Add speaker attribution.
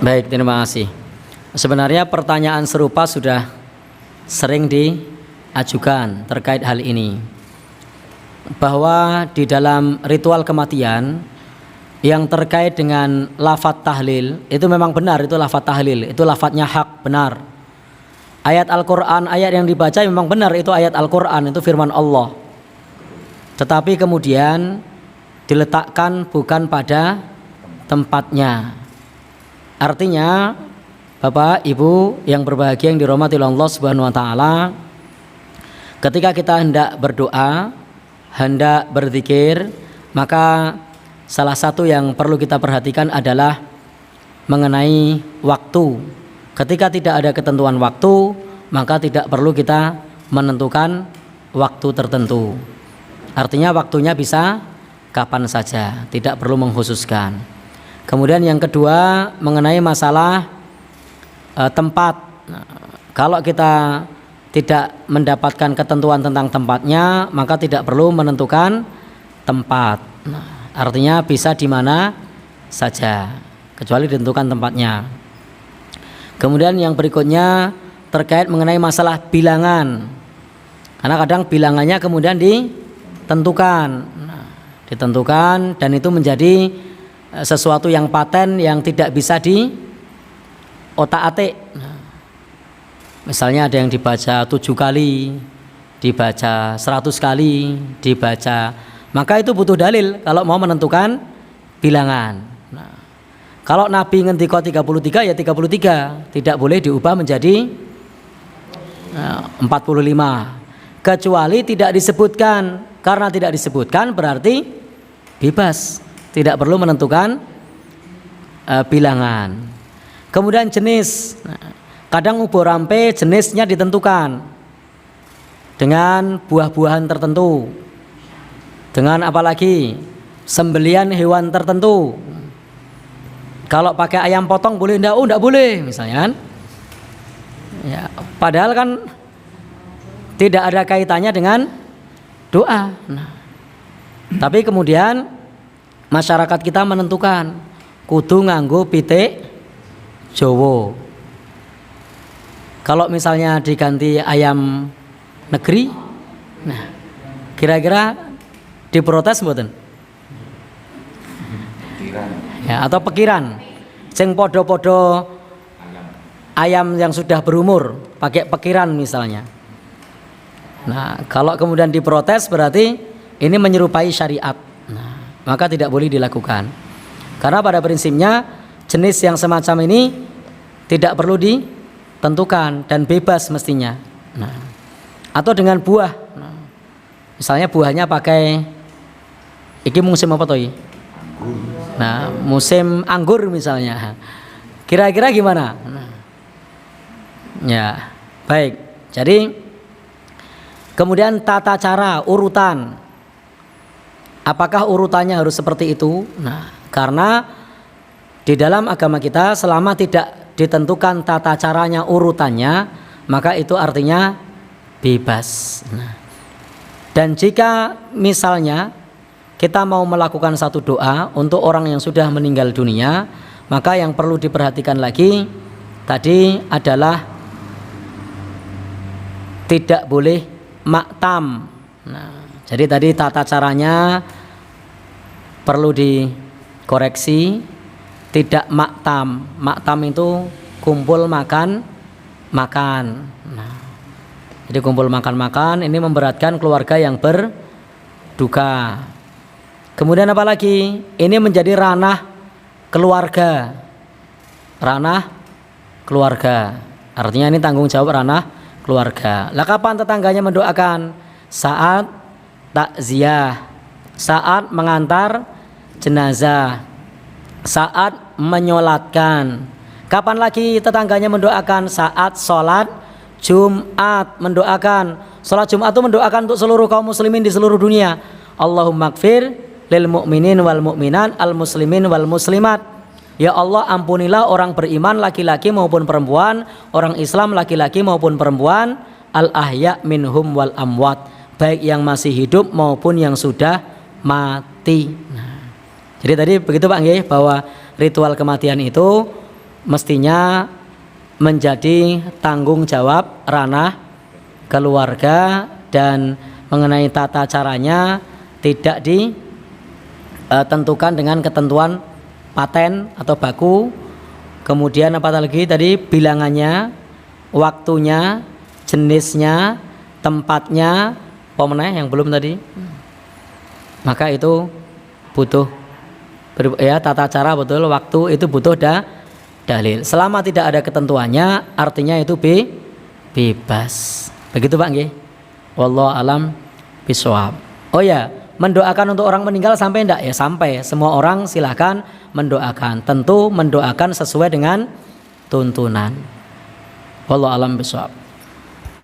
Speaker 1: Baik, terima kasih. Sebenarnya pertanyaan serupa sudah sering diajukan terkait hal ini, bahwa di dalam ritual kematian yang terkait dengan lafadz tahlil itu memang benar, itu lafadz tahlil, itu lafadznya hak, benar. Ayat Al-Quran, ayat yang dibaca memang benar, itu ayat Al-Quran, itu firman Allah. Tetapi kemudian diletakkan bukan pada tempatnya. Artinya Bapak Ibu yang berbahagia yang dirahmati Allah Subhanahu wa taala, ketika kita hendak berdoa, hendak berzikir, maka salah satu yang perlu kita perhatikan adalah mengenai waktu. Ketika tidak ada ketentuan waktu, maka tidak perlu kita menentukan waktu tertentu. Artinya waktunya bisa kapan saja, tidak perlu mengkhususkan. Kemudian yang kedua mengenai masalah tempat. Kalau kita tidak mendapatkan ketentuan tentang tempatnya, maka tidak perlu menentukan tempat. Artinya bisa di mana saja, kecuali ditentukan tempatnya. Kemudian yang berikutnya terkait mengenai masalah bilangan. Karena kadang bilangannya kemudian ditentukan, dan itu menjadi sesuatu yang paten yang tidak bisa di otak-atik. Misalnya ada yang dibaca 7 kali, dibaca 100 kali, dibaca, maka itu butuh dalil kalau mau menentukan bilangan. Kalau Nabi ngendika 33 ya 33, tidak boleh diubah menjadi 45. Kecuali tidak disebutkan. Karena tidak disebutkan berarti bebas, tidak perlu menentukan bilangan. Kemudian jenis, kadang ubur rampe jenisnya ditentukan dengan buah-buahan tertentu, dengan apalagi sembelian hewan tertentu. Kalau pakai ayam potong boleh enggak? Oh enggak boleh misalnya kan. Ya, padahal kan tidak ada kaitannya dengan doa. Tapi kemudian masyarakat kita menentukan kudu nganggo pitik Jowo. Kalau misalnya diganti ayam negeri, nah kira-kira diprotes mboten? Ya, atau pekiran sing podo-podo ayam yang sudah berumur pakai pekiran misalnya. Nah, kalau kemudian diprotes berarti ini menyerupai syariat. Nah, maka tidak boleh dilakukan. Karena pada prinsipnya jenis yang semacam ini tidak perlu ditentukan dan bebas mestinya. Nah, atau dengan buah. Nah, misalnya buahnya pakai iki musim apa toh? Nah, musim anggur misalnya. Kira-kira gimana? Nah, ya, baik. Jadi kemudian tata cara urutan. Apakah urutannya harus seperti itu? Nah, karena di dalam agama kita selama tidak ditentukan tata caranya, urutannya, maka itu artinya bebas. Nah, dan jika misalnya kita mau melakukan satu doa untuk orang yang sudah meninggal dunia, maka yang perlu diperhatikan lagi tadi adalah tidak boleh maktam. Nah, jadi tadi tata caranya perlu dikoreksi, tidak maktam. Maktam itu kumpul makan. Nah, jadi kumpul makan ini memberatkan keluarga yang berduka. Kemudian apa lagi? Ini menjadi ranah keluarga. Artinya ini tanggung jawab ranah keluarga. Lah kapan tetangganya mendoakan? Saat takziah, saat mengantar jenazah, saat menyolatkan. Kapan lagi tetangganya mendoakan? Saat sholat Jumat mendoakan. Sholat Jumat itu mendoakan untuk seluruh kaum muslimin di seluruh dunia. Allahumma gfir lil mu'minin wal mu'minat al muslimin wal muslimat. Ya Allah, ampunilah orang beriman laki-laki maupun perempuan, orang Islam laki-laki maupun perempuan, al ahya minhum wal amwat, baik yang masih hidup maupun yang sudah mati. Nah, jadi tadi begitu Pak nggih, bahwa ritual kematian itu mestinya menjadi tanggung jawab ranah keluarga, dan mengenai tata caranya tidak ditentukan dengan ketentuan paten atau baku. Kemudian apa lagi tadi, bilangannya, waktunya, jenisnya, tempatnya, pemenang yang belum tadi. Maka itu butuh ya tata cara betul, waktu itu butuh dalil. Selama tidak ada ketentuannya, artinya itu bebas. Begitu Pak nggih. Wallahu alam bishawab. Oh ya, mendoakan untuk orang meninggal sampai enggak? Ya sampai. Semua orang silahkan mendoakan. Tentu mendoakan sesuai dengan tuntunan. Wallahu alam bishawab.